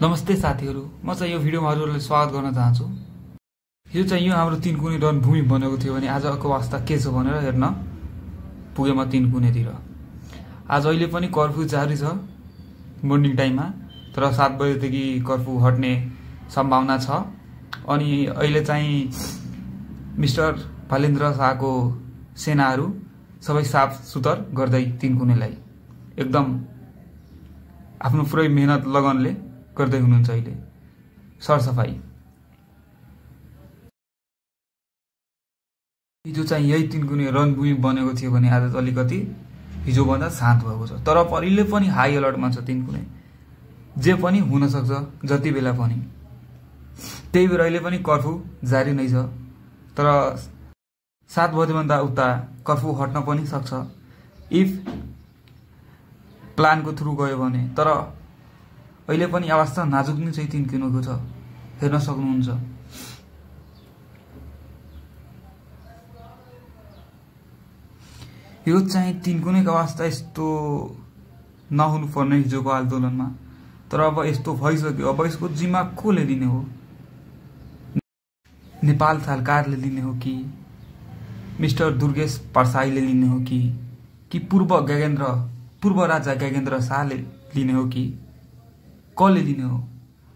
नमस्ते साथीहरू, म चाहिँ यो भिडियोमा हजुरहरूलाई स्वागत गर्न चाहन्छु। यो हाम्रो तीनकुने रणभूमि बनेको थियो भने आजको अवस्था के छ भनेर हेर्न पुगे म तीनकुनेतिर। आज अहिले पनि कर्फ्यू जारी छ मर्निङ टाइममा, तर 7 बजेदेखि कर्फ्यू हट्ने सम्भावना छ। अनि अहिले चाहिँ मिस्टर भालेन्द्र शाहको सेनाहरू सबै साफ सुतर गर्दै तीनकुनेलाई एकदम आफ्नो पुरै मेहनत लगनले गर्दै हुनुहुन्छ। अहिले सरसफाई हिजो चाहिँ यही तीनकुने रणभूमि बनेको थियो भने आज अलिकति हिजोभन्दा शान्त भएको छ। तर अहिले पनि हाई अलर्टमा छ तीनकुने, जे पनि हुन सक्छ जति बेला पनि। त्यही भएर अहिले पनि कर्फ्यू जारी नै छ, तर 7 बजेभन्दा उता कर्फ्यू हट्न पनि सक्छ इफ प्लानको थ्रु गयो भने। तर अहिले पनि अवस्था नाजुक नै चाहिँ तीनकुनेको छ, हेर्न सक्नुहुन्छ। यो चाहिँ तीनकुनेको अवस्था यस्तो नहुनु पर्ने हिजोको आन्दोलनमा, तर अब यस्तो भइसक्यो। अब यसको जिम्मा कसले लिने हो? नेपाल सरकारले लिने हो कि मिस्टर दुर्गेश परसाईले लिने हो कि पूर्व राजा गगेन्द्र शाहले लिने हो कि कसले लिने हो?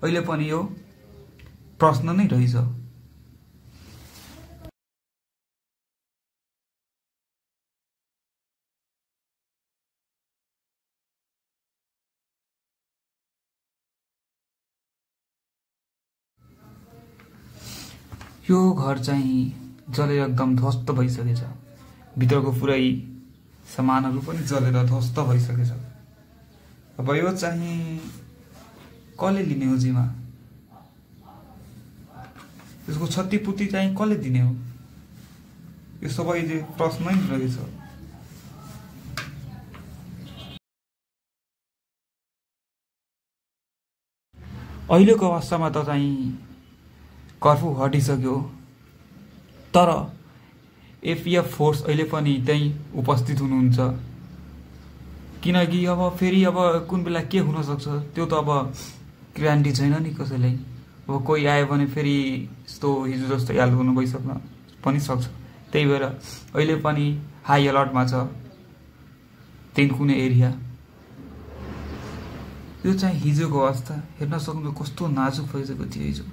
अहिले पनि यो प्रश्न नै रहेछ। यो घर चाहिँ जलेर एकदम ध्वस्त भइसकेछ, भित्रको पुरै सामानहरू पनि जलेर ध्वस्त भइसकेछ। अब यो चाहिँ कसले लिने हो जिम्मा? यसको क्षतिपूर्ति चाहिँ कसले दिने हो? यो सबै प्रश्नै रहेछ। अहिलेको अवस्थामा त चाहिँ कर्फ्यू हटिसक्यो, तर एफएफ फोर्स अहिले पनि त्यही उपस्थित हुनुहुन्छ। किनकि अब फेरि अब कुन बेला के हुन सक्छ त्यो त अब ग्यारेन्टी छैन नि कसैलाई। अब कोही आयो भने फेरि यस्तो हिजो जस्तो हाल भइसक्न पनि सक्छ। त्यही भएर अहिले पनि हाई अलर्टमा छ तीनकुने एरिया। यो चाहिँ हिजोको अवस्था हेर्न सक्नुहुन्छ, कस्तो नाजुक भइसकेको थियो हिजो।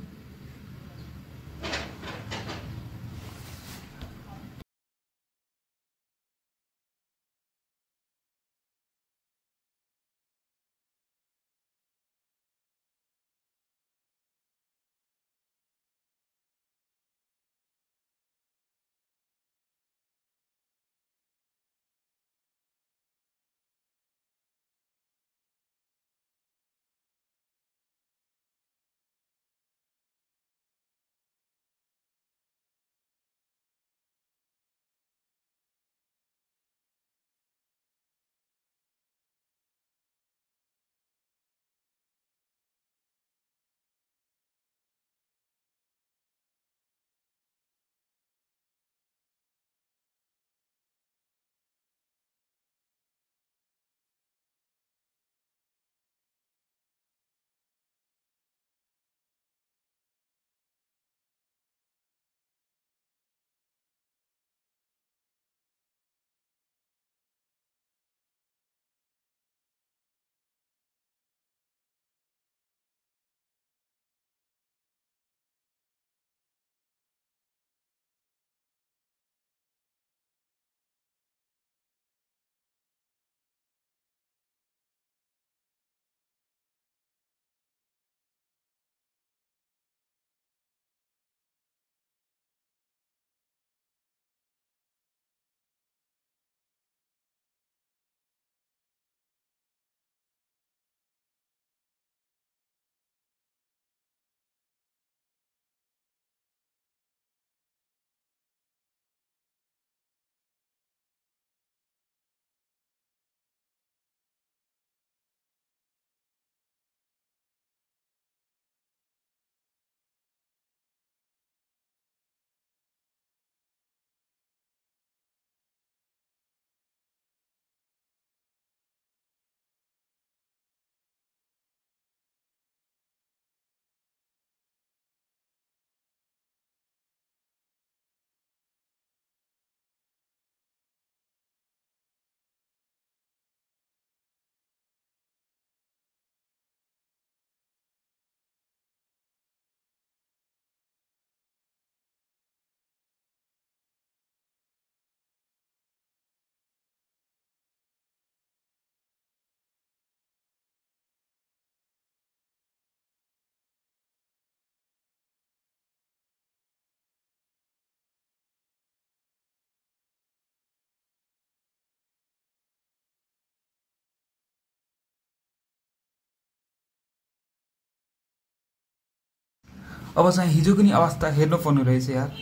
अब चाहिँ हिजोको नि अवस्था हेर्नु पर्ने रहेछ यार।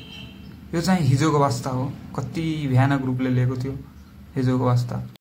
यो चाहिँ हिजोको अवस्था हो, कति भयानक रूपले लिएको थियो हिजोको अवस्था।